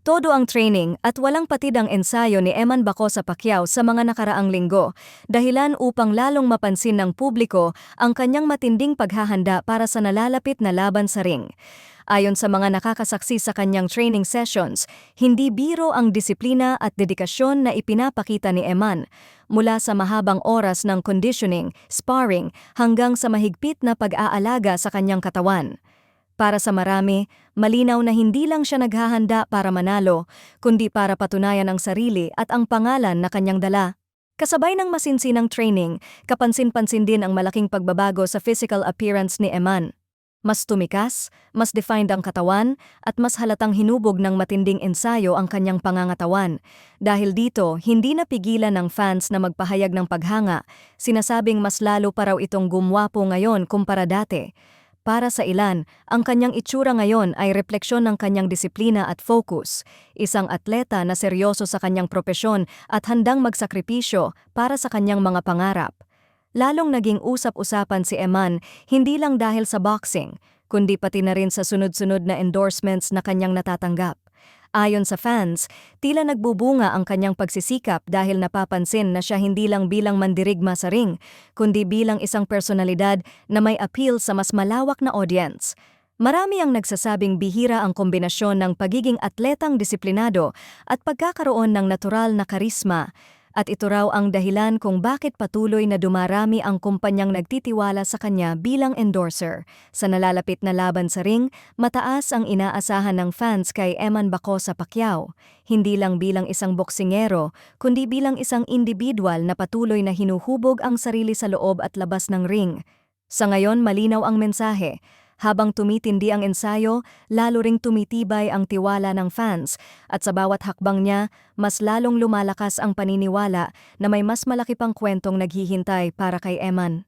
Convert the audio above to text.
Todo ang training at walang patid ang ensayo ni Eman Bacosa Pacquiao sa mga nakaraang linggo, dahilan upang lalong mapansin ng publiko ang kanyang matinding paghahanda para sa nalalapit na laban sa ring. Ayon sa mga nakakasaksi sa kanyang training sessions, hindi biro ang disiplina at dedikasyon na ipinapakita ni Eman, mula sa mahabang oras ng conditioning, sparring, hanggang sa mahigpit na pag-aalaga sa kanyang katawan. Para sa marami, malinaw na hindi lang siya naghahanda para manalo, kundi para patunayan ang sarili at ang pangalan na kanyang dala. Kasabay ng masinsinang training, kapansin-pansin din ang malaking pagbabago sa physical appearance ni Eman. Mas tumikas, mas defined ang katawan, at mas halatang hinubog ng matinding ensayo ang kanyang pangangatawan. Dahil dito, hindi napigilan ng fans na magpahayag ng paghanga, sinasabing mas lalo pa raw itong gumwapo ngayon kumpara dati. Para sa ilan, ang kanyang itsura ngayon ay refleksyon ng kanyang disiplina at focus, isang atleta na seryoso sa kanyang propesyon at handang magsakripisyo para sa kanyang mga pangarap. Lalong naging usap-usapan si Eman hindi lang dahil sa boxing, kundi pati na rin sa sunod-sunod na endorsements na kanyang natatanggap. Ayon sa fans, tila nagbubunga ang kanyang pagsisikap dahil napapansin na siya hindi lang bilang mandirigma sa ring, kundi bilang isang personalidad na may appeal sa mas malawak na audience. Marami ang nagsasabing bihira ang kombinasyon ng pagiging atletang disiplinado at pagkakaroon ng natural na karisma, at ito raw ang dahilan kung bakit patuloy na dumarami ang kumpanyang nagtitiwala sa kanya bilang endorser. Sa nalalapit na laban sa ring, mataas ang inaasahan ng fans kay Eman Bacosa Pacquiao, hindi lang bilang isang boksingero, kundi bilang isang individual na patuloy na hinuhubog ang sarili sa loob at labas ng ring. Sa ngayon, malinaw ang mensahe. Habang tumitindi ang ensayo, lalo ring tumitibay ang tiwala ng fans, at sa bawat hakbang niya, mas lalong lumalakas ang paniniwala na may mas malaki pang kwentong naghihintay para kay Eman.